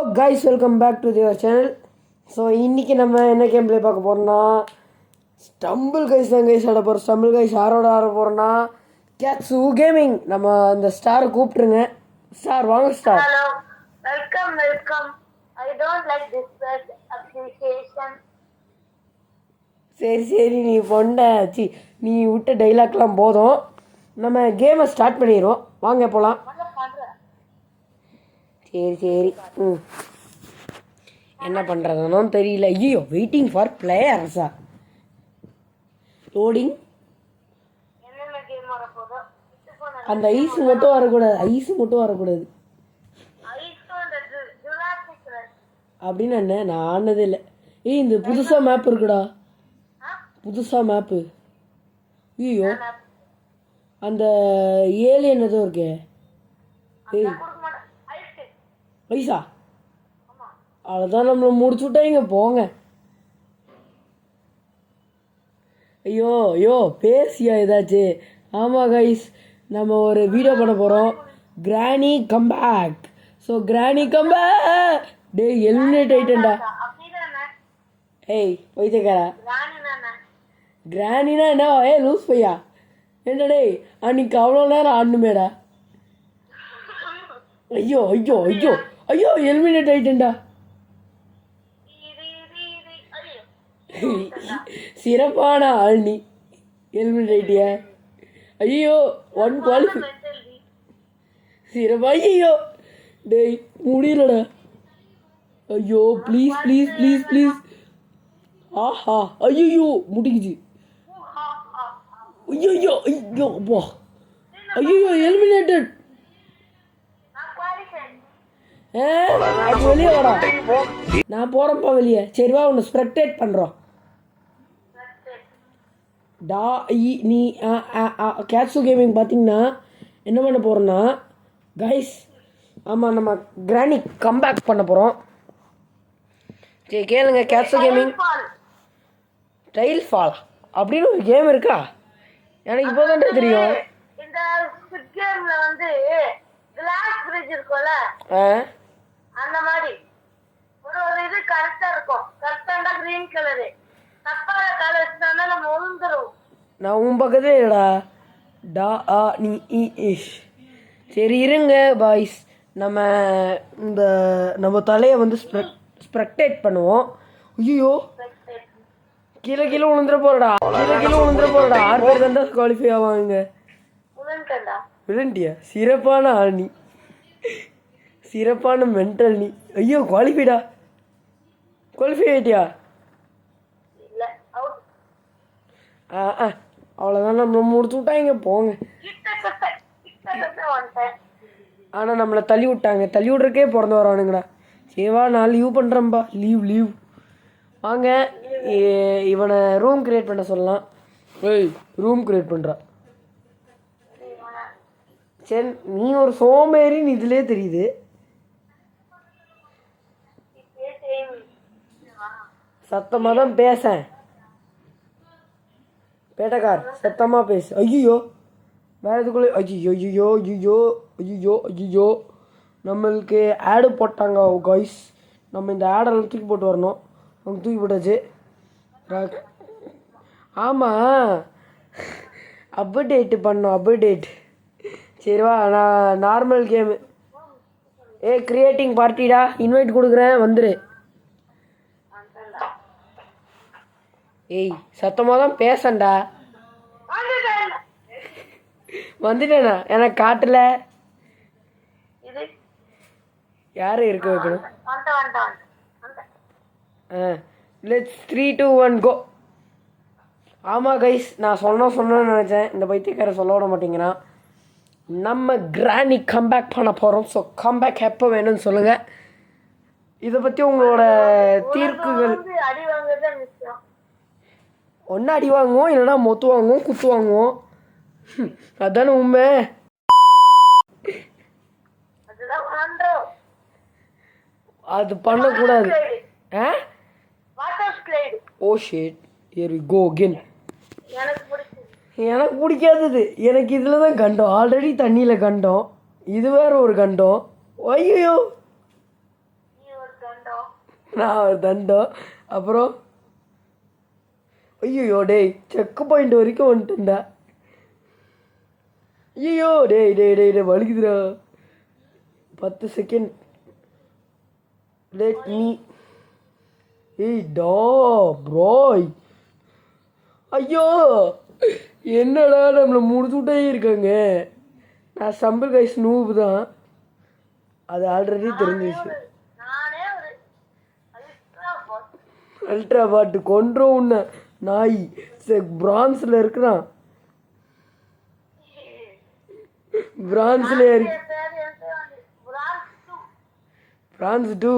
guys, welcome back to your channel. So இன்றைக்கி நம்ம என்ன கேம் ப்ளே பார்க்க போகிறோம்னா ஸ்டம்பிள் கைஸ் தான் கைஸ் ஆட போகிறோம். ஸ்டம்பிள் கைஸ் யாரோட ஆட போகிறோன்னா கேட்ஸு கேமிங். நம்ம அந்த ஸ்டாரை கூப்பிட்ருங்க. ஸ்டார் வாங்க star. Hello, welcome. I don't like this word appreciation. சரி நீ பொண்டாச்சி, நீ விட்ட டைலாக்லாம் போதும். நம்ம கேமை ஸ்டார்ட் பண்ணிடுவோம். வாங்க போகலாம். சரி என்ன பண்ணுறதுன்னு தெரியல. ஐயோ, வெயிட்டிங் ஃபார் பிளேயர்ஸா. லோடிங். அந்த ஐஸ் மட்டும் வரக்கூடாது. அப்படின்னு என்ன, நான் ஆனதே இல்லை. இந்த புதுசாக மேப் இருக்குடா. மேப்பு. ஐயோ, அந்த ஏலியன் ஏதோ இருக்கே. ஐஸா, அவ்வளோதான், நம்மளை முடிச்சு விட்டாங்க. போங்க. ஐயோ பேசியா ஏதாச்சு. ஆமாம் கைஸ், நம்ம ஒரு வீடியோ பண்ண போகிறோம். கிராணி கம்பேக். ஸோ கிராணி கம்பேக். டேய், எலிமினேட் ஆயிட்டேன்டா. ஏய் போய்த்தக்காரா, கிராணினா என்ன? லூஸ் பையா என்ன டேய், அன்னைக்கு அவ்வளோ நேரம் ஆடணுமேடா. ஐயோ எலிமினேட் ஆயிட்டேன்டா. சிறப்பான ஆள் நீ. எலிமினேட் ஆயிட்டிய. ஐயோ, 1 குவாலிஃபை. சிறப்பா. ஐயோ டேய், முடியலடா. ஐயோ ப்ளீஸ். ஆஹா, ஐயோ முடிக்குது. ஐயோ எலிமினேட்டட். வெளியே வாடா. நான் போகிறப்பா வெளியே. சரி வா, உன்னை ஸ்ப்ரெக்டேட் பண்ணுறோம். நீ கேட்ஸு கேமிங் பார்த்தீங்கன்னா என்ன பண்ண போகிறோன்னா கைஸ், ஆமாம், நம்ம கிராணி கம்பேக் பண்ண போகிறோம். சரி கேளுங்க. கேட்ஸு கேமிங் டைல் ஃபால் அப்படின்னு ஒரு கேம் இருக்கா? எனக்கு இப்போ தான் தெரியும். இந்த கேம்ல வந்து கிளாஸ் பிரிட்ஜ் இருக்கும்ல, அந்த மாதிரி ஒரு இது கரெக்டா இருக்கும். கரெக்டாண்டா கிரீன் கலரு. தப்பான கலர் வச்சுட்டா நம்ம உளுந்துரும். நான் உன் பக்கத்துல இல்லடா. நீ சரி இருங்க பாய்ஸ். நம்ம தலையை வந்து ஸ்ப்ரெக்டேட் பண்ணுவோம். ஐயோ, கீழே விழுந்துட போறடா. 6 பேர் தான் குவாலிஃபை ஆவாங்க. விழுண்டியா? சிறப்பான ஆள் நீ. சிறப்பான மென்டல் நீ. ஐயோ, குவாலிஃபை ஆயிட்டியா? அவ்வளோதான், நம்ம முடிச்சு விட்டாங்க. போங்க. ஆனால் நம்மளை தள்ளி விட்றக்கே பிறந்து வரானுங்கடா. சரிவா, நான் லீவ் பண்ணுறேன்பா. லீவ் வாங்க. இவனை ரூம் கிரியேட் பண்ண சொல்லலாம். ரூம் கிரியேட் பண்ணுறா. சரி, நீ ஒரு சோம்பேறின்னு இதுலேயே தெரியுது. சத்தமாக தான் பேசேன். பேட்டக்கார், சத்தமாக பேசு. ஐயோ வேறு எதுக்குள்ளே. ஐயோ நம்மளுக்கு ஆடு போட்டாங்க காய்ஸ். நம்ம இந்த ஆடெல்லாம் தூக்கி போட்டு வரணும். அவங்க தூக்கி போட்டாச்சு. ஆமாம், அப்டேட் பண்ணோம். சரிவா, நான் நார்மல் கேமு. கிரியேட்டிங் பார்ட்டிடா. இன்வைட் கொடுக்குறேன், வந்துடு. சத்தமாக தான் பேசண்டா. வந்துட்டேண்ணா, எனக்கு காட்டல. யாரு இருக்க வைக்கணும்? லெட்ஸ் 3 2 1 கோ. ஆமாம் கைஸ், நான் சொன்னேன்னு நினச்சேன். இந்த பைத்தியக்கார சொல்ல விட மாட்டேங்கிறான். நம்ம கிராணி கம்பேக் பண்ண போகிறோம். ஸோ கம்பேக் எப்போ வேணும்னு சொல்லுங்கள். இதை பற்றி உங்களோட தீர்ப்புகள். ஒன்று அடி வாங்குவோம், இல்லைனா மொத்து வாங்குவோம், குத்து வாங்குவோம். அதானே உண்மை. அது பண்ணக்கூடாது. Oh shit, here we go again. எனக்கு பிடிக்காதது. எனக்கு இதில் தான் கண்டோம். ஆல்ரெடி தண்ணியில் கண்டோம். இது வேறு ஒரு கண்டம். ஐயோ நான் ஒரு தண்டம். அப்புறம் ஐயோ டேய் செக் பாயிண்ட் வரைக்கும் வந்துட்டுண்டா. ஐயோ டேய் டேய் டேய் டே வலிக்குதுடா. 10 செகண்ட். Let me. ஏய் டா ப்ரோய். ஐயோ என்னடா நம்மளை முடிச்சுட்டே இருக்காங்க. நான் ஸ்டம்பிள் கைஸ் நூபு தான், அது ஆல்ரெடி தெரிஞ்சிச்சு. அல்ட்ரா பாட்டு கொன்றோம் உன்ன நாய். பிரான்ஸில் இருக்கிறான். பிரான்ஸில் இருக்கு. பிரான்ஸ் 2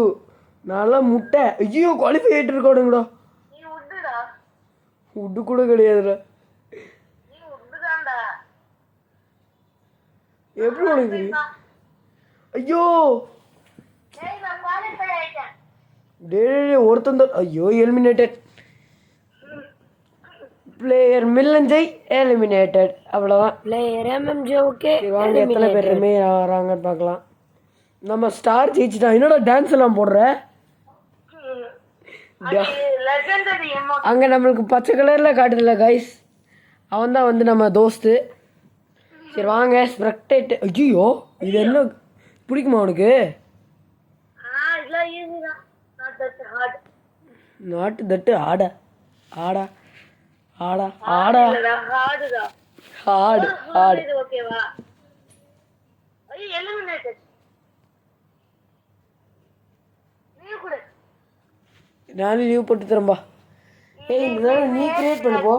நான்லாம் முட்டை. ஐயோ குவாலிஃபை ஆகிட்டு இருக்கோடுங்கடா. உட்டு கூட கிடையாதுடா. எப்படி உனக்கு தெரியும்? ஐயோ டே ஒருத்தன் தான். ஐயோ எலிமினேட்டட். பிளேயர் மில்லஞ்சை எலிமினேட்டட். அவ்வளோதான். Player MMJ okay. வாங்க எத்தனை பேர் வராங்கன்னு பார்க்கலாம். நம்ம ஸ்டார் ஜெயிச்சிட்டான். என்னடா டான்ஸ் எல்லாம் போடுற? அங்கே நம்மளுக்கு பச்சை கலரில் காட்டுதில்ல கைஸ், அவன் தான் வந்து நம்ம தோஸ்து. சரி வாங்க ஸ்ப்ரெக்டேட். ஐயோ இது என்ன பிடிக்குமா உனக்கு? நாட்டு தட்டு ஆட ஆடா ஆடா ஆடா ஆடு ஆடு. நானும் லீவ் போட்டு தரம்பா. ஏய் இந்த நீ create பண்ணுப்போ.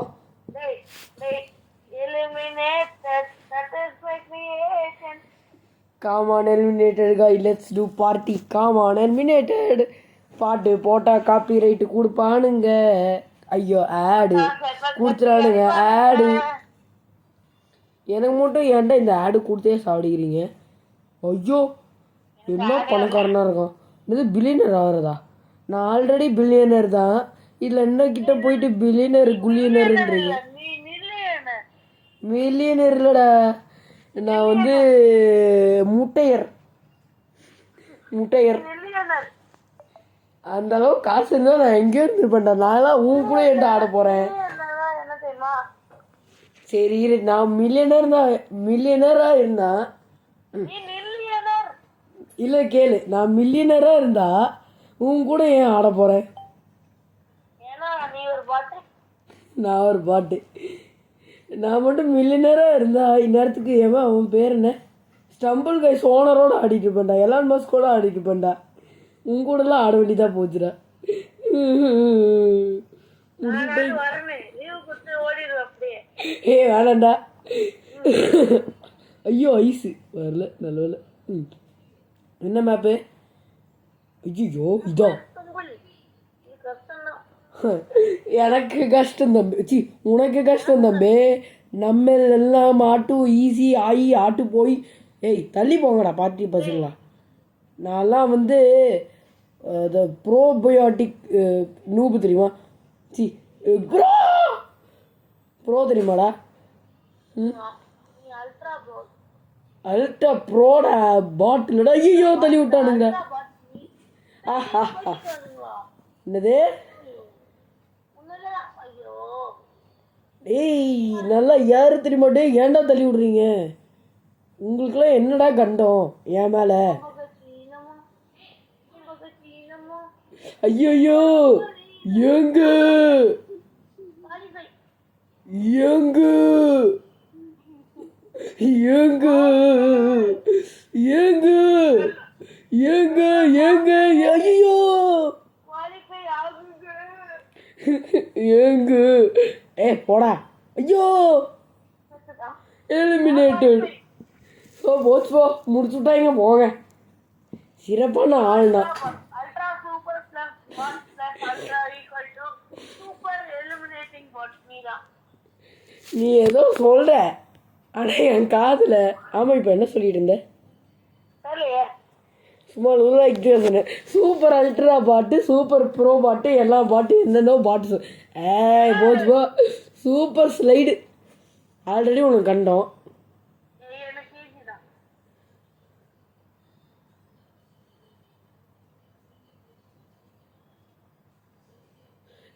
Come on eliminated guy, let's do party. Come on eliminated. பாட்டு போட்டால் காப்பி ரைட்டு கொடுப்பானுங்க. ஐயோ ஆடு கொடுத்துறானுங்க. ஆடு எனக்கு மட்டும் ஏன்டா இந்த ஆடு கொடுத்தே சாப்பிடுக்கிறீங்க? ஐயோ என்ன பணக்காரனாக இருக்கும். இது பில்லியனர் ஆகிறதா? நான் ஆல்ரெடி பில்லியனர் தான். இதில் என்ன கிட்ட போயிட்டு பில்லியனர் குல்லியனர்ன்றீங்க. மில்லியனர் இல்லைடா, நான் வந்து முட்டையர். அந்த அளவு காசு இருந்தால் நான் எங்கேயோ இருந்துருப்பேன்டா. நான்லாம் உன் கூட என்கிட்ட ஆட போகிறேன். சரி இரு, நான் மில்லியனராக இருந்தா இல்லை கேளு, நான் மில்லியனராக இருந்தா உன் கூட ஏன் ஆட போகிறேன்? நான் ஒரு பாட்டு. நான் மட்டும் மில்லியனராக இருந்தா இந்நேரத்துக்கு ஏமா அவன் பேர் என்ன, ஸ்டம்பிள் கைஸ் ஓனரோடு ஆடிட்டு இருப்பேன்டா. எலான் மஸ்க் கூட ஆடிட்டு இருப்பேன்டா. உன் கூடலாம் ஆட வேண்டியதாக போச்சுடா. ஏ வேணாண்டா. ஐயோ ஐஸு வரல, நல்ல வேலை. என்ன மேப்பு? ஐயோ இதான் எனக்கு கஷ்டம் தம்பி. சி உனக்கு கஷ்டம் தம்பி. நம்ம எல்லாம் ஆட்டு ஈஸி ஆகி ஆட்டு போய். ஏய் தள்ளி போங்கடா பார்ட்டி பசங்களா. நான்லாம் வந்து இந்த ப்ரோபயோட்டிக் நூபு தெரியுமா? சி ப்ரோ தெரியுமாடா? அல்ட்ரா ப்ரோடா பாட்டிலடா. ஐயோ தள்ளி விட்டானுங்க. ஆஹா என்னது? ஏய் நல்லா யாரு தெரியுமா? டே ஏன்டா தள்ளி விடுறீங்க? உங்களுக்குலாம் என்னடா கண்டம் என் மேலே? ஐயோ ஏங்க ஏங்க ஏங்க ஏங்க ஏங்க ஏங்க ஐயோ ஏங்க. ஏ போடா. ஐயோ எலிமினேட்டட். ஸோ போச்சு போ, முடிச்சுட்டாங்க போங்க. சிறப்பான ஆள்னா நீ ஏதோ சொல்ற, ஆனா என் காதுல. ஆமா இப்ப என்ன சொல்லிட்டு இருந்த? சும்மா லூலாக்கிட்டே சொன்னேன். சூப்பர் அல்ட்ரா பாட்டு, சூப்பர் ப்ரோ பாட்டு, எல்லா பாட்டு என்னென்னோ பாட்டு. ஏய் போச்சு போ. சூப்பர் ஸ்லைடு ஆல்ரெடி உனக்கு கண்டோம்.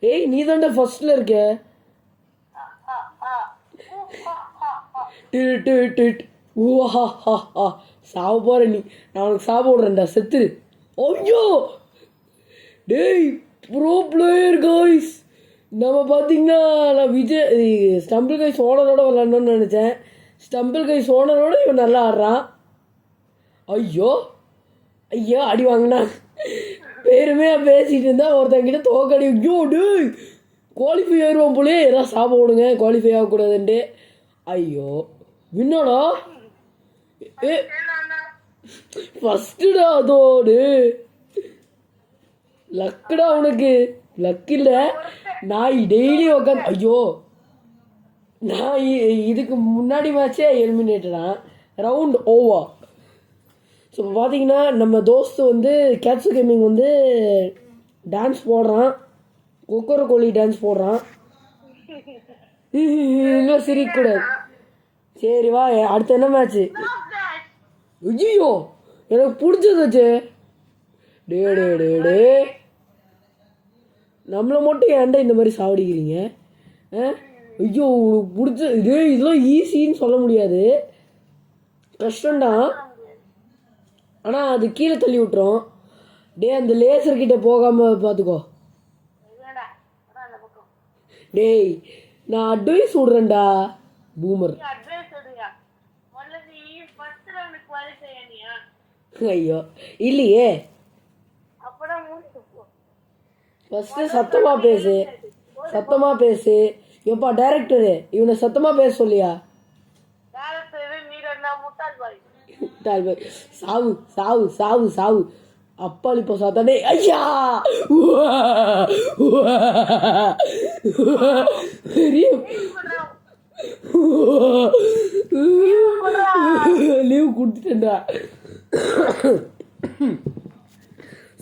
ஏய் நீ தான்டா ஃபர்ஸ்ட்ல இருக்க. சாவ போற நீ. நான் உனக்கு சாவ விடுறேன்டா, செத்துரு. ஐயோ டேய் ப்ரோ பிளேயர் காய்ஸ். நம்ம பார்த்தீங்கன்னா நான் விஜய் ஸ்டம்பிள் கைஸ் ஓனரோட விளாடணும்னு நினச்சேன். ஸ்டம்பிள் கைஸ் ஓனரோட இவன் நல்லா ஆடுறான். ஐயோ ஐயோ அடி வாங்கினா பெருமையாக பேசிகிட்டு இருந்தா ஒருத்தங்கிட்ட தோக்கடி. ஐயோ டேய் குவாலிஃபை ஆயிடுவான் போலே. ஏதாவது சாப்பிட விடுங்க, குவாலிஃபை ஆகக்கூடாதுன்ட்டு. ஐயோ வின்னாடா. ஏ ஃபஸ்ட்டுடா அதோடு. லக்குடா உனக்கு. லக் இல்லை, நான் டெய்லி உட்காந்து. ஐயோ நான் இதுக்கு முன்னாடி மேட்சே எலிமினேட்டடான். Round over. ஸோ இப்போ பார்த்தீங்கன்னா நம்ம தோஸ்து வந்து கேட்சு கேமிங் வந்து டான்ஸ் போடுறான். கொக்கர கோழி டான்ஸ் போடுறான். இன்னும் சிரிக்கக்கூடாது. சரி வா அடுத்த என்ன மேட்ச்சு. ஐயோ எனக்கு பிடிச்சதாச்சு. டே டே டே டே நம்மளை மட்டும் ஏன்டா இந்த மாதிரி சாவடிக்கிறீங்க? ஐயோ உனக்கு பிடிச்ச இது இதெல்லாம் ஈஸின்னு சொல்ல முடியாது, கஷ்டம்தான். ஆனால் அது கீழே தள்ளி விட்டுரும். டே அந்த லேசர்கிட்ட போகாமல் பார்த்துக்கோ. டேய் நான் அட்வைஸ் விட்றேன்டா பூமர். ஐயோ இல்லையே, ஃபஸ்ட்டு சத்தமாக பேசு, சத்தமாக பேசு. எப்பா டைரக்டரு இவனை சத்தமாக பேச சொல்லியா? முட்டாள் பாய். சாவு சாவு சாவு சாவு. அப்பால் இப்போ சாத்தானே. ஐயா லீவ் கொடுத்துட்டேன்டா.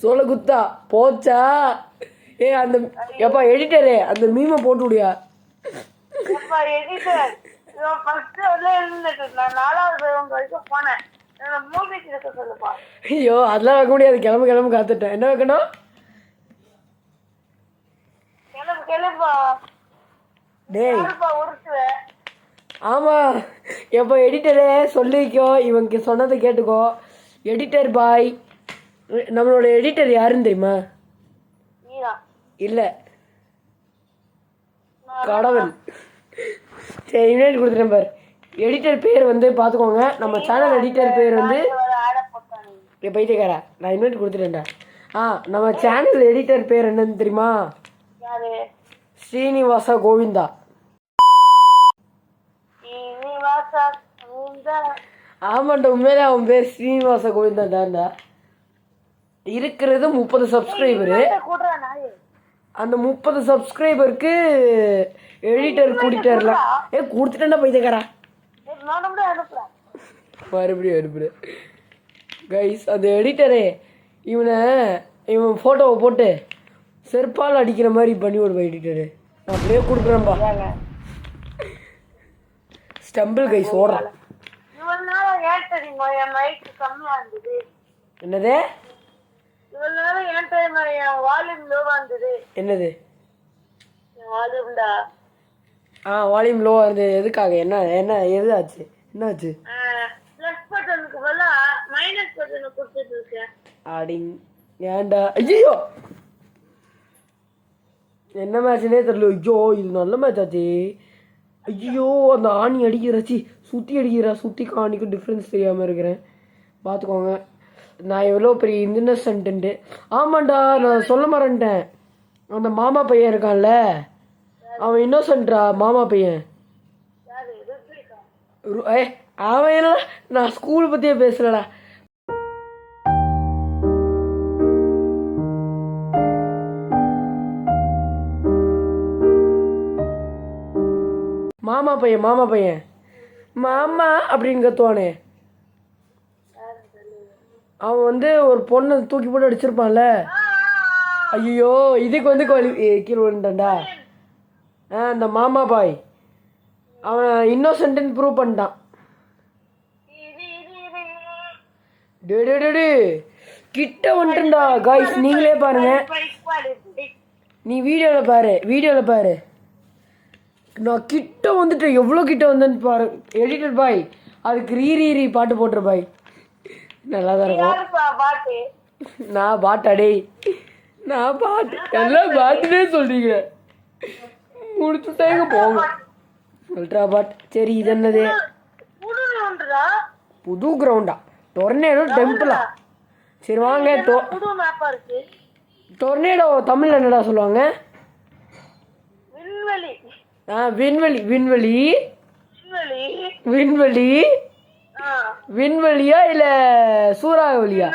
சொல்ல குத்தா போச்சா? ஏ அந்த எப்பா எடிட்டரு அந்த மீமை போட்டு விடியா? ஐயோ அதெல்லாம் வைக்க முடியாது. கிளம்பு கிளம்பு காத்துட்டேன். என்ன வைக்கணும்? டேய் ஆமாம் எப்போ எடிட்டரு சொல்லிக்கோ, இவங்க சொன்னதை கேட்டுக்கோ. எடிட்டர் பாய். நம்மளோட எடிட்டர் யாருன்னு தெரியுமா? இல்லை கடவுள். சரி இன்வைட் கொடுத்துட்டேன் பாரு. எடிட்டர் பேர் வந்து பார்த்துக்கோங்க. நம்ம சேனல் எடிட்டர் பேர் வந்து பைத்தியக்காரா. நான் இன்வைட் கொடுத்துட்டேன்டா. நம்ம சேனல் எடிட்டர் பேர் என்னன்னு தெரியுமா? ஸ்ரீனிவாச கோவிந்தா. ஆமாண்டா உண்மையிலே அவன் பேர் ஸ்ரீனிவாச கோவிந்தாண்டாண்டா. இருக்கிறது 30 சப்ஸ்கிரைபரு. அந்த 30 சப்ஸ்கிரைபருக்கு எடிட்டர் கூட்டிட்டார்ல. கொடுத்துட்டேன்டா பைத்தியக்காரா. மறுபடியும் அனுப்புடு கைஸ். அந்த எடிட்டரே இவன் ஃபோட்டோவை போட்டு செருப்பால் அடிக்கிற மாதிரி பண்ணி விடுவா எடிட்டரு. நான் அப்படியே கொடுக்குறேன்பா. ஸ்டம்பிள் கைஸ் ஓடுறான். என்னது என்னது வால்யூம் லோவா இருந்தது. எதுக்காக? என்ன என்ன எது ஆச்சு? என்ன ஆச்சு? அடிங் ஏன்டா? ஐயோ என்ன மேட்ச்னே தெரியல. ஐயோ இது நல்ல மேட்ச் ஆச்சு. ஐயோ அந்த ஆணி அடிக்கிறாச்சு, சுற்றி அடிக்கிறா. சுற்றி ஆணிக்கும் டிஃப்ரென்ஸ் தெரியாமல் இருக்கிறேன், பார்த்துக்கோங்க. நான் எவ்வளோ பெரிய இன்னசென்ட்டு. ஆமாண்டா நான் சொல்ல மறந்துட்டேன். அந்த மாமா பையன் இருக்கான்ல, அவன் இன்னோசென்ட்ரா. மாமா பையன் அவன் என்ன, நான் ஸ்கூல் பற்றியே பேசுகிறடா. மாமா பையன் மாமா பையன் மாமா அப்படின்னு கத்துவானே, அவன் வந்து ஒரு பொண்ணை தூக்கி போட்டு அடிச்சிருப்பான்ல. ஐயோ இதுக்கு வந்து கீழே விழுந்தான்டா. அந்த மாமா பாய் அவன் இன்னோசென்ட்னு ப்ரூவ் பண்ணிட்டான். டே கிட்ட வந்துட்டா காய்ஸ், நீங்களே பாருங்க. நீ வீடியோவில் பாரு நான் கிட்ட வந்துட்டேன், எவ்வளோ கிட்ட வந்தேன்னு பாரு. எடிட்டர் பாய் அதுக்கு ரீ பாட்டு போட்டுரு பாய், நல்லா தான் இருக்கும். பாட்டு நான் பாட்டாடே, நான் பாட்டு எல்லாம் பாட்டுனே சொல்றீங்க, முடிச்சுட்டாங்க போங்க. அல்ட்ரா பாட். சரி இது என்னது? புது கிரவுண்டா? டொர்னேடோ டெம்பிளா? சரி வாங்க. டொர்னேடோ தமிழ்ல என்னடா சொல்லுவாங்க? விண்வெளி. விண்வெளியா இல்ல சூறாவளியா?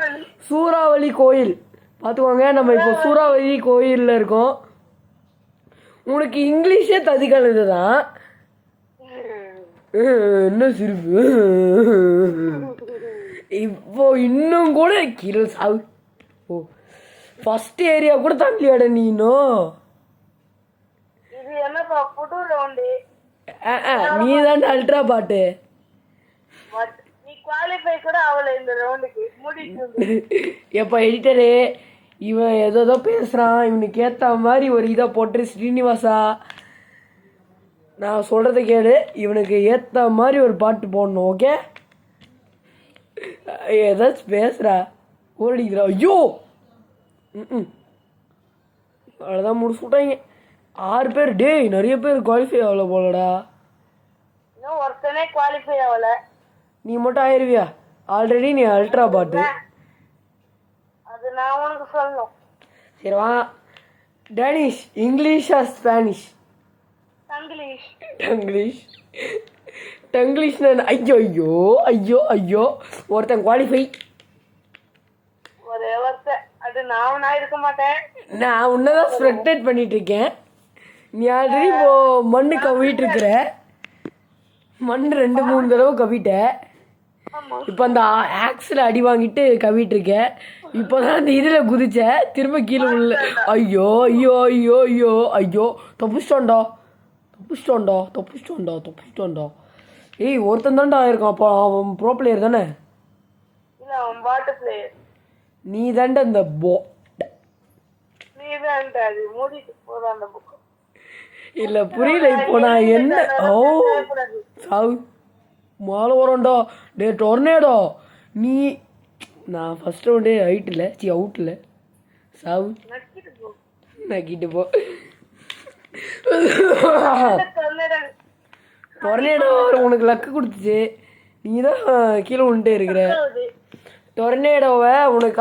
சூறாவளி கோயில் பார்த்துக்கோங்க. நம்ம இப்போ சூறாவளி கோயிலில் இருக்கோம். உனக்கு இங்கிலீஷே ததிக்கானது தான். என்ன சிரிப்பு? இப்போ இன்னும் கூட கீழே சாவு. ஓ ஃபர்ஸ்ட் ஏரியா கூட தாண்டலியாட நீ இன்னும். நீ தான் அல்ட்ரா பாட்டு. எப்ப எடிட்டரு இவன் ஏதோ பேசுறான், இவனுக்கு ஏத்த மாதிரி ஒரு இதை போட்டு ஸ்ரீனிவாசா நான் சொல்றதை கேளு, இவனுக்கு ஏத்த மாதிரி ஒரு பாட்டு போடணும். ஓகே ஏதாச்சும் பேசுறா ஓடிக்கிறா. ஐயோ அவ்வளோதான் முடிச்சு விட்டாங்க. 6 பேர். டேய் நிறைய பேர் குவாலிஃபை ஆகல போலடா. ஒருத்தனே குவாலிஃபை ஆகல, நீ மட்டும் ஆயிருவியா? ஆல்ரெடி நீ அல்ட்ரா பாட்டு. அது நான் உனக்கு சொல்லணும். சரி வா. Danish, English or Spanish? Tanglish. ஐயோ ஐயோ ஐயோ ஐயோ ஒருத்தன் குவாலிஃபை. ஒரே ஒருத்தன். அது நான் இருக்க மாட்டேன். நான் உன்னதான் ஸ்ப்ரெக்டேட் பண்ணிட்டு இருக்கேன். நீ ஆல்ரெடி இப்போ மண்ணு கவிட்டு இருக்கிற. மண் 2-3 தடவை கவிட்ட. இப்போ அந்த ஆக்ஸில் அடி வாங்கிட்டு கவிட்டு இருக்க. இப்போதான் அந்த இதில் குதிச்ச, திரும்ப கீழே உள்ள. ஐயோ ஐயோ ஐயோ ஐயோ ஐயோ தப்பிச்சிட்டோண்டா. ஏய் ஒருத்தன் தான்டா ஆயிருக்கான். அப்போ அவன் ப்ரோ பிளேயர் தானே? நீ தாண்டா இந்த இல்ல புரியல. இப்போ நான் என்ன சாவு மாலை வரோண்டா. டே டொர்னேடோ நீ நான் ஃபர்ஸ்ட் ரவுண்டே அவுட்டில் சாவு நக்கிட்டு போ. டொர்னேடோ உனக்கு லக்கு கொடுத்துச்சு, நீ தான் கீழே விழுந்துட்டே இருக்கிற. டொர்னேடோவை உனக்கு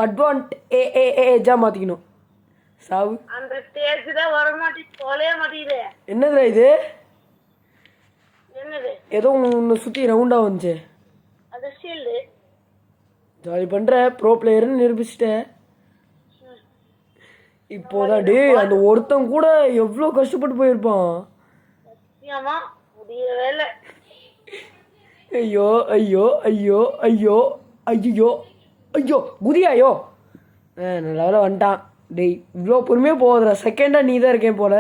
ஏஜா மாற்றிக்கணும். சாவு. அந்த ஸ்டேஜ் தான் வர மாட்டேங்குது. என்னதுடா இது? ஏதோ உன்னை சுற்றி ரவுண்டாக வந்துச்சு. ஜாலி பண்ணுற ப்ரோ பிளேயர்னு நிரூபிச்சிட்ட. இப்போதான் டே அந்த ஒருத்தன் கூட எவ்வளோ கஷ்டப்பட்டு போயிருப்பான். ஐயோ ஐயோ ஐயோ ஐயோ ஐயோ ஐயோ குதியாயோ. நல்ல வேலை வந்துட்டான். டேய் இவ்வளோ பொறுமையாக போகுதுடா. செகண்டாக நீ தான் இருக்கேன் போல.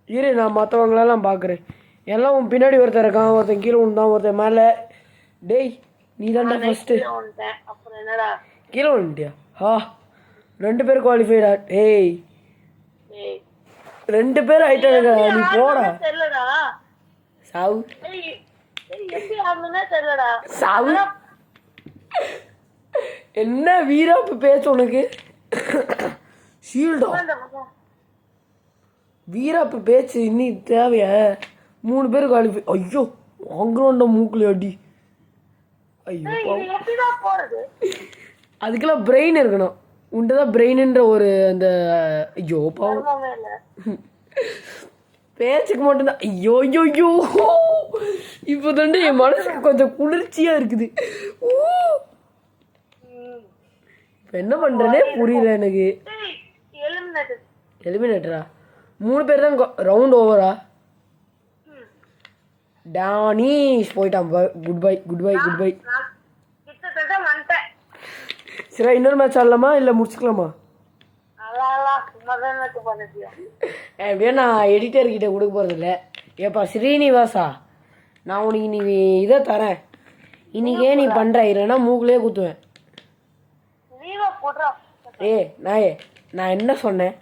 இரு நான் மற்றவங்களெல்லாம் பார்க்குறேன். எல்லாம் உன் பின்னாடி ஒருத்தர் இருக்கான், ஒருத்தன் கீழே விழுந்தான், ஒருத்தன் மேலே. டேய் நீ தான்டா ஃபஸ்ட்டு. கீழே விழுந்துட்டியா? 2 பேர் குவாலிஃபைடா. டேய் 2 பேர் ஆயிட்டாங்க. நீ போடா. சாவு சாவு. என்ன வீராப்பு பேச்சு உனக்கு? ஷீல்டா வீராப்பு பேச்சு இன்னி தேவையா? 3 பேர் குவாலிஃபை. ஐயோ வாங்குறோண்ட மூக்குல அடி. ஐயோ அதுக்கெல்லாம் பிரெயின் இருக்கணும். உண்டுதான் பிரெயின்ன்ற ஒரு அந்த. ஐயோ பாவம் பேச்சுக்கு மட்டும்தான். ஐயோ ஐயோ ஐயோ இப்போ தாண்டி என் மனசுக்கு கொஞ்சம் குளிர்ச்சியா இருக்குது. இப்போ என்ன பண்றேனே புரியல எனக்கு. எலிமினேட்டரா? 3 பேர் தான் ரவுண்ட் ஓவரா? டானிஷ் போயிட்டான். Good bye. சரி இன்னொரு மேட்ச் ஆடலாமா இல்லை முடிச்சுக்கலாமா? அப்படியே நான் எடிட்டர்கிட்ட கொடுக்க போகிறதில்ல. ஏப்பா ஸ்ரீனிவாசா நான் உனக்கு இன்னைக்கு இதை தரேன், இன்னைக்கே நீ பண்ணுற, இல்லைன்னா மூக்குலேயே குத்துவேன். நான் என்ன சொன்னேன்?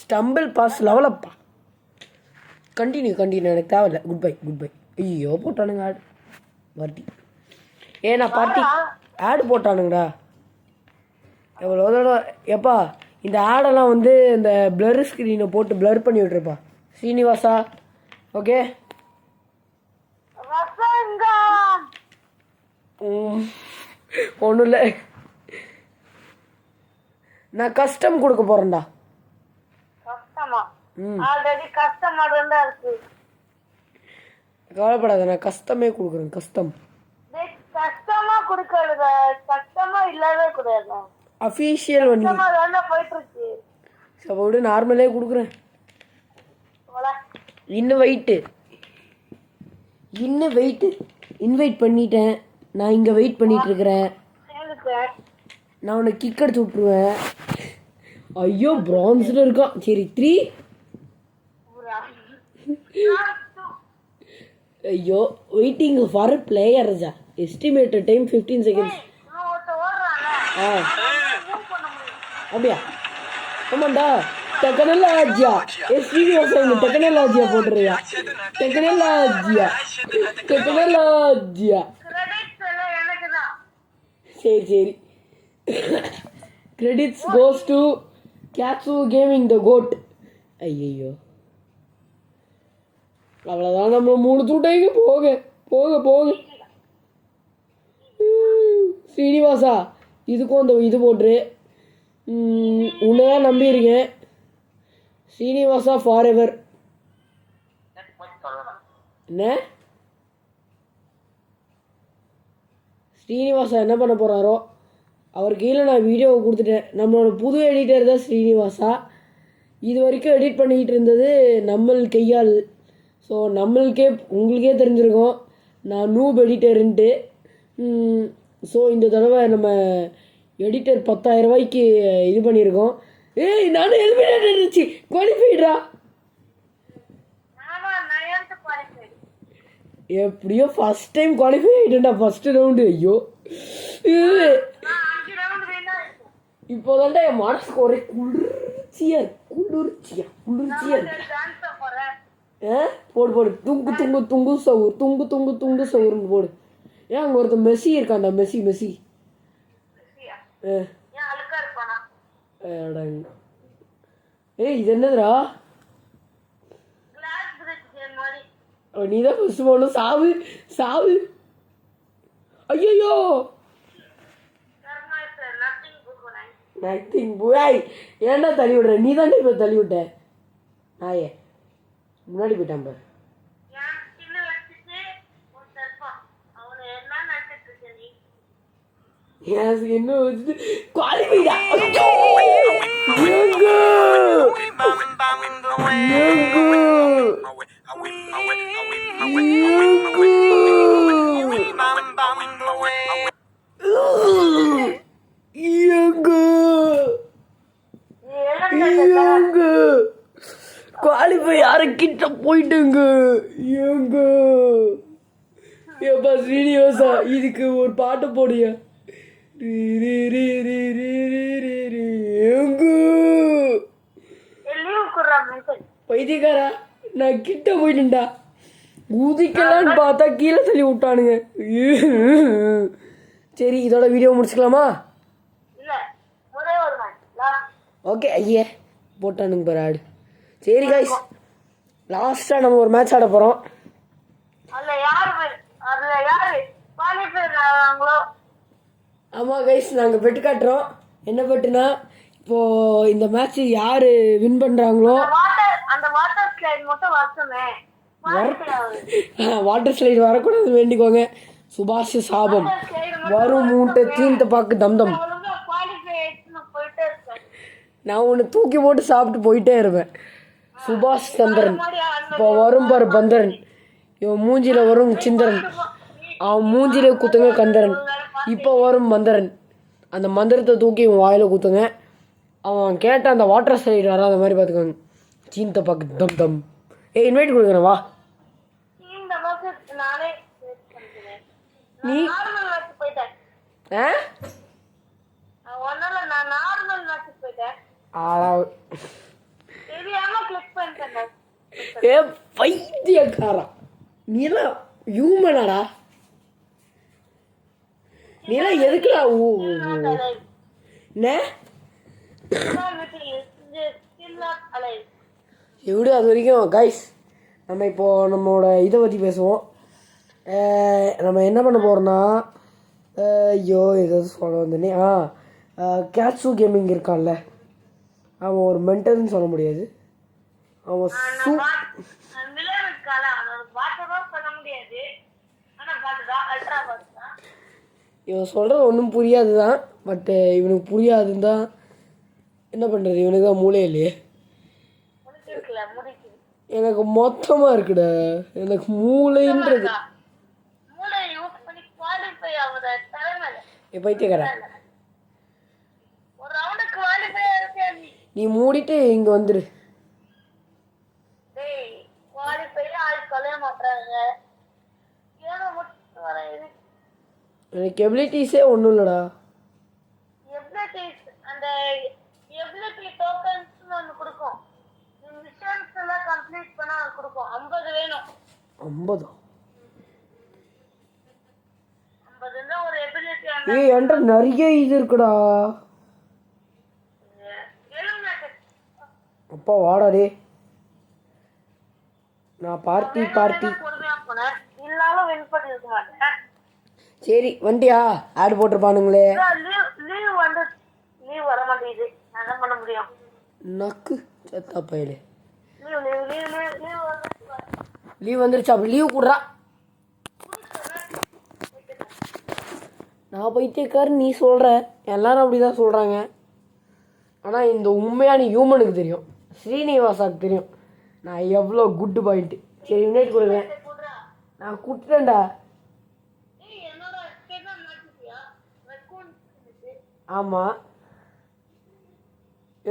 Stumble pass லெவலப்பா. கண்டினியூ எனக்கு தேவையில்ல. Good bye. ஐயோ போட்டானுங்க ஆடு பார்ட்டி. நான் பார்ட்டி ஆடு போட்டானுங்கடா. எவ்வளோ தடவை எப்பா இந்த ஆடெல்லாம் வந்து இந்த பிளர் ஸ்க்ரீனை போட்டு பிளர் பண்ணி விட்டுருப்பா ஸ்ரீனிவாசா. ஓகே ஒன்றும் இல்லை, நான் கஸ்டம் கொடுக்க போகிறேன்டா. கவலைப்படாத, நான் கஸ்டமே கொடுக்குறேன். Custom official only. சப்போ விடு, நார்மலே கொடுக்குறேன். இன்னும் வெயிட்டு இன்வைட் பண்ணிட்டேன். நான் இங்கே வெயிட் பண்ணிட்டு இருக்கிறேன். நான் உன்னை கிக் அடிச்சு விட்ருவேன். ஐயோ பிரான்ஸில் இருக்கான். சரி 3. ஐயோ waiting for player Raja. Estimated time 15 seconds. அப்படியா? ஆமாண்டா. டெக்னாலஜியா ஸ்ரீனிவாசன் டெக்னாலஜியா போட்டுறியா? டெக்னாலஜியா சரி. கிரெடிட்ஸ் கோஸ் டு கேட்சு கேமிங் த கோட். ஐயோ அவ்வளோதான், நம்ம 3 தூட்டைக்கு போக. ஸ்ரீனிவாசா இதுக்கும் அந்த இது போட்டுரு. உன்னைதான் நம்பியிருக்கேன். Srinivasa forever. என்ன ஸ்ரீனிவாசா என்ன பண்ண போகிறாரோ அவர் கீழே நான் வீடியோவை கொடுத்துட்டேன். நம்மளோட புது எடிட்டர் தான் ஸ்ரீனிவாசா. இது வரைக்கும் எடிட் பண்ணிக்கிட்டு இருந்தது நம்மள் கையால். ஸோ உங்களுக்கே தெரிஞ்சிருக்கோம் நான் நூப் எடிட்டருன்ட்டு. ஸோ இந்த தடவை நம்ம எடிட்டர் 10,000 ரூபாய்க்கு இது பண்ணியிருக்கோம். நானும் எலிமினேட் இருந்துச்சு. குவாலிஃபைடா எப்படியோ ஃபர்ஸ்ட் டைம் குவாலிஃபை ஆகிட்டேன்டா ஃபர்ஸ்ட் ரவுண்டு. ஐயோ இப்போதான்டா என் மனசுக்கு ஒரே குளிர்ச்சியா இருக்கு. போடு துங்கு சவுர்னு போடு. ஏன் அங்கே ஒருத்தர் மெஸ்ஸி இருக்கான்டா. மெஸ்ஸி இது என்னதுடா? நீதான் ஃபர்ஸ்ட் போகணும். சாவு. ஐயோ நத்திங் பாய். ஏன்டா தள்ளி விடுற? நீ தானே இப்போ தள்ளி விட்ட. நாயே முன்னாடி போயிட்டான் பாரு. இன்னும் வச்சுட்டு குவாலிஃபைடா. குவாலிஃபை யாருக்கிட்ட போயிட்டுங்க. ஏப்பா ஸ்ரீனிவாசா இதுக்கு ஒரு பாட்டு போடியா? பைத்தியக்காரா நான் கிட்ட போயிட்டேன்டா. ஊதிக்கலான்னு பார்த்தா கீழே தள்ளி விட்டானுங்க. சரி இதோட வீடியோ முடிச்சுக்கலாமா? ஓகே ஐயே போட்டானுங்க பாரு ஆடு. சரி கைஸ் லாஸ்ட்டாக நம்ம ஒரு மேட்ச் ஆட போகிறோம். ஆமாம் கைஸ் நாங்கள் பெட்டு காட்டுறோம். என்ன பெட்டுனா இப்போது இந்த மேட்ச் யார் வின் பண்ணுறாங்களோ வாட்டர் ஸ்லைடு வரக்கூடாது வேண்டிக்கோங்க. சுபாஷ் சாபம் வரும் மூட்டை தீந்த பாக்கு தம்தம். நான் ஒன்று தூக்கி போட்டு சாப்பிட்டு போயிட்டே இருப்பேன். சுபாஷ் சந்திரன் இப்போ வரும் பாரு பந்தரன். இவன் மூஞ்சியில் வரும் சிந்தரன். அவன் மூஞ்சிலே குத்துங்க கந்தரன். இப்போ வரும் மந்திரன். அந்த மந்திரத்தை தூக்கி இவன் வாயில் குத்துங்க. அவன் கேட்ட அந்த வாட்டர் ஸ்லைடு வராத மாதிரி பார்த்துக்கோங்க. தீந்த பாக்கு தம் தம். இன்வைட் கொடுக்குறேன் வா. நீ ஏ பைத்தியக்காரா, நீலாம் ஹியூமனாடா? நீலாம் எதுக்குடா என்ன எப்படி? அது வரைக்கும் கைஸ் நம்ம இப்போது நம்மளோட இதை பற்றி பேசுவோம். நம்ம என்ன பண்ண போகிறோன்னா, ஐயோ ஏதாவது சொல்ல வந்தேனே. கேட்சு கேமிங் இருக்கான்ல, அவன் ஒரு மென்டல்னு சொல்ல முடியாது. அவன் இவன் சொல்கிறது ஒன்றும் புரியாது தான், பட்டு இவனுக்கு புரியாதுன்னு தான் என்ன பண்ணுறது. இவனுக்கு தான் மூளை இல்லையே. எனக்கு மொத்தமாக இருக்குடா, எனக்கு மூளைன்றது. பைத்தியக்காரன், நீ மூடிட்டு இங்கே வந்துரு. எனக்கு எபிலிட்டிஸே ஒன்றும் இல்லைடா. ஏய் என்கிட்ட நிறைய இது இருக்குடா. அப்பா வாடா டே, நான் பார்ட்டி சரி வண்டியா ஆடு போட்டிருப்பானுங்களே. நக்கு செத்தா பையலே, லீவ் வந்துருச்சு. அப்படி லீவ் கொடுறா. நான் பைத்தியக்காரு நீ சொல்கிற, எல்லாரும் அப்படி தான் சொல்கிறாங்க. ஆனால் இந்த உண்மையான ஹியூமனுக்கு தெரியும், ஸ்ரீனிவாசாவுக்கு தெரியும் நான் எவ்வளோ குட் பாயிண்ட்டு. சரி யுனைட் கொடுக்குறேன், நான் கொடுத்துட்டேன்டா. ஆமாம்,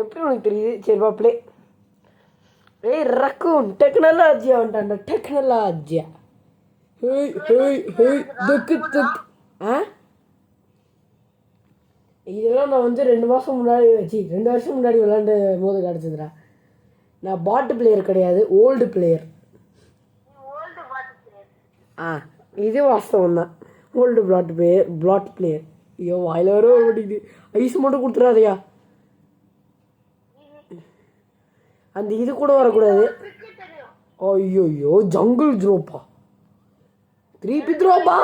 எப்படி உனக்கு தெரியுது? சரி வா ப்ளே. ஏய் ரக்கூன் டெக்னாலஜியா வந்துட்டான்டா, டெக்னாலஜியா. ஹேய் ஹேய் ஹேய் துக்கு துக். இதெல்லாம் நான் வந்து 2 மாதம் முன்னாடி 2 வருஷம் முன்னாடி விளாண்டு போது கிடச்சிதுடா. நான் பாட்டு பிளேயர் கிடையாது, ஓல்டு பிளேயர். இது வாஸ்தவம் தான், ஓல்டு பிளாட் பிளேயர். ஐயோ வாயில் வர ஓடிக்குது. ஐஸ் மட்டும் கொடுத்துடாதையா, அந்த இது கூட வரக்கூடாது. ஐயோ ஜங்கிள் த்ரோப்பா, 3P த்ரோப்பா.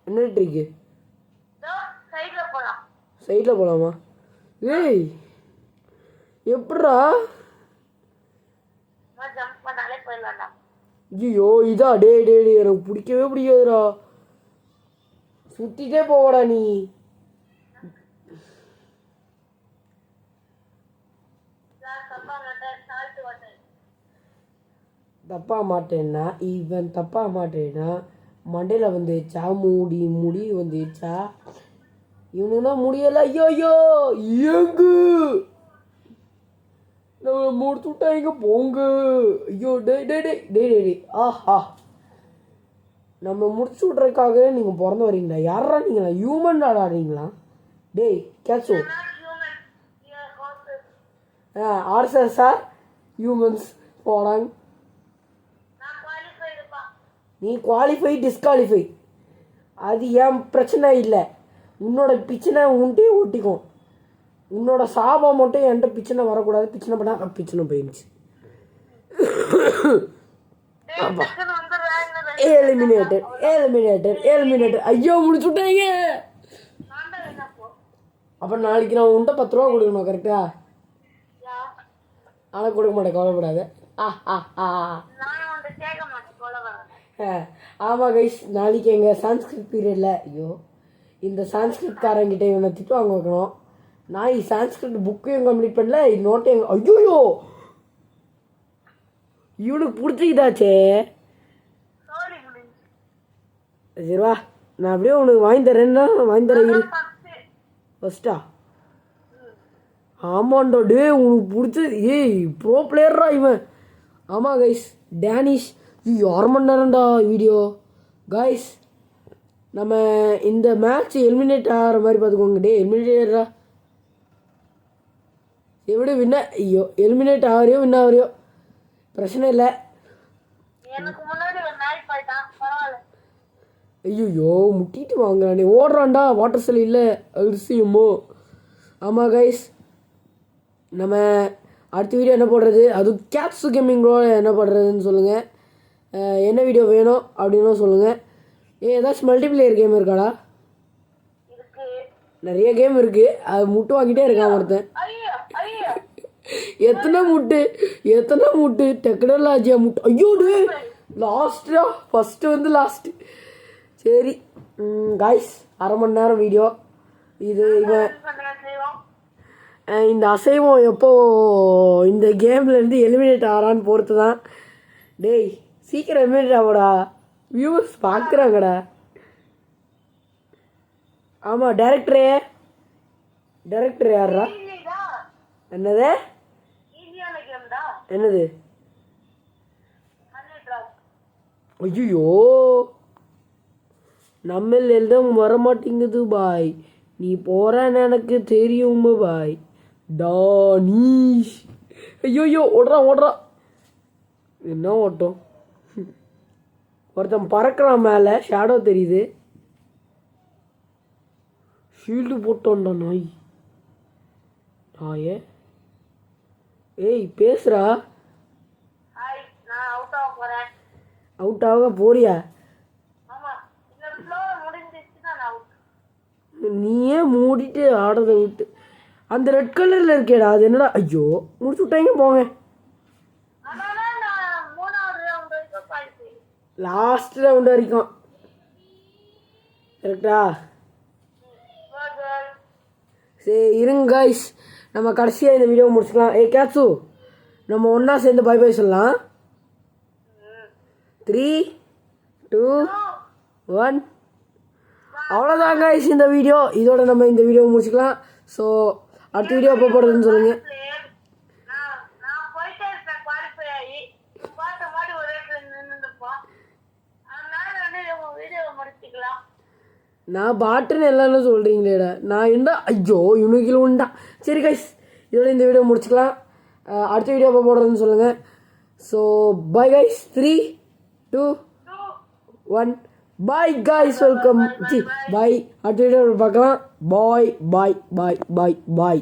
என்ன ட்ரிக்கு? சைடில் போகலாமா? ஏய் எப்படா? ஐயோ இதா டே டே டே, எனக்கு பிடிக்கவே பிடிக்காதுடா. சுற்றிட்டே போவாடா நீ. தப்பா மாட்டேன்னா இவன் தப்பா மாட்டேன்னா மண்டையில் வந்துச்சா, முடி வந்துச்சா, இவனுன்னா முடியலை. ஐயோ எங்கு நம்ம முடிச்சு விட்டாங்க போங்க. ஐயோ டே டே டே டே டே டே ஆஹா, நம்ம முடிச்சு விட்றதுக்காக நீங்கள் பிறந்து வரீங்களா? யாரா நீங்களா? ஹியூமன் ஆடாடுறீங்களா? டேய் கேட்சோ ஆர்சஸா ஹியூமன்ஸ் போடாங்க. நீ குவாலிஃபை டிஸ்குவாலிஃபை அது ஏன் பிரச்சனை இல்லை. உன்னோட பிரச்சனை உன்ட்டே ஒட்டிக்கும். உன்னோட சாபம் மட்டும் என்கிட்ட பிரச்சனை வரக்கூடாது. பிரச்சனை பண்ணால் பிரச்சனை போயிடுச்சு. எலிமினேட்டர். ஐயோ முடிச்சு விட்டாங்க. அப்புறம் நாளைக்கு நான் உன்ட்ட 10 ரூபா கொடுக்கணும் கரெக்டா? ஆனால் கொடுக்க மாட்டேன், கவலைப்படாத. ஆமாம் கைஸ், நாளைக்கு எங்கள் சான்ஸ்கிரிட் பீரியடில் ஐயோ இந்த சான்ஸ்கிரிட்காரங்கிட்ட இவனை திட்டு வாங்க வைக்கணும். நான் சான்ஸ்கிரிட் புக்கையும் கம்ப்ளீட் பண்ணல, நோட்டையும். ஐயோ இவனுக்கு பிடிச்சிக்கிட்டாச்சே. சரிவா, நான் அப்படியே உனக்கு வாங்கி தரேன்னா வாங்கி தரேன். ஃபஸ்ட்டா? ஆமாண்டா டே, உனக்கு பிடிச்சது. ஏய் ப்ரோ பிளேயர்ரா இவன். ஆமாம் கைஸ், டேனிஷ். 6 மணி நேரம்டா வீடியோ. கைஸ் நம்ம இந்த மேட்ச் எலிமினேட் ஆகிற மாதிரி பார்த்துக்கோங்க. டே எலிமினேட்டா எப்படி வின்ன? ஐயோ எலிமினேட் ஆகிறியோ வின் ஆகிறியோ. பிரச்சனை இல்லை. எனக்கு முன்னாடி ஒரு நாய் போயிட்டான், பரவாயில்ல. ஐயோ முட்டிட்டு வாங்குறானே, ஓடுறான்டா. வாட்டர் செல் இல்லை அதிசயமோ. ஆமாம் கைஸ், நம்ம அடுத்த வீடியோ என்ன போடுறது, அது கேட்ஸு கேமிங்கோட என்ன பண்ணுறதுன்னு சொல்லுங்கள். என்ன வீடியோ வேணும் அப்படின்னும் சொல்லுங்கள். ஏதாச்சும் மல்டிப்ளேயர் கேம் இருக்காடா? நிறைய கேம் இருக்குது. அது முட்டு வாங்கிட்டே இருக்கான் ஒருத்தன். எத்தனை முட்டு டெக்னாலஜியா முட்டு. ஐயோடு லாஸ்ட்டா ஃபஸ்ட்டு வந்து லாஸ்ட்டு. சரி காய்ஸ், அரை மணி நேரம் வீடியோ இது. இந்த அசைவம் எப்போ இந்த கேம்லேருந்து எலிமினேட் ஆகிறான்னு பொறுத்து தான். டேய் சீக்கிரம் எலிமினேட் ஆகடா, வியூவர்ஸ் பார்க்குறாங்கடா. ஆமாம் டேரக்டர் யாரா? என்னது என்னது? ஐயோ நம்ம எழுதும் வரமாட்டேங்குது பாய். நீ போறன்னு எனக்கு தெரியும் பாய். டானீஷ் ஐயோ ஓடுறா. என்ன ஓட்டம்? ஒருத்தன் பறக்கிறான், மேலே ஷேடோ தெரியுது. ஷீல்டு போட்டோண்டா நாயே. ஏய் பேசுறா. அவுட் ஆக போறியா? நீயே மூடிட்டு ஆடுறத விட்டு. அந்த ரெட் கலர்ல இருக்கேடா, அது என்னடா? ஐயோ முடிச்சு விட்டாங்க, போங்க. லாஸ்ட் ரவுண்ட் வரைக்கும் கரெக்டா? சரி இருங்க காய்ஸ், நம்ம கடைசியாக இந்த வீடியோ முடிச்சுக்கலாம். கேட்சு, நம்ம ஒன்றா சேர்ந்து பை பை சொல்லலாம். 3, 2, 1. அவ்வளோதான் காய்ஸ் இந்த வீடியோ. இதோட நம்ம இந்த வீடியோ முடிச்சுக்கலாம். ஸோ அடுத்த வீடியோ எப்போ போடுறதுன்னு சொல்லுங்கள். நான் பாட்டுன்னு எல்லாரும் சொல்கிறீங்களேடா, நான் என்ன? ஐயோ இவனுக்கு உண்டா. சரி கைஸ், இதோட இந்த வீடியோ முடிச்சுக்கலாம். அடுத்த வீடியோ எப்போ போடுறதுன்னு சொல்லுங்கள். So bye guys. 3, 2, 1. Bye guys, welcome. Bye. அடுத்த வீடியோ பார்க்கலாம். பாய்.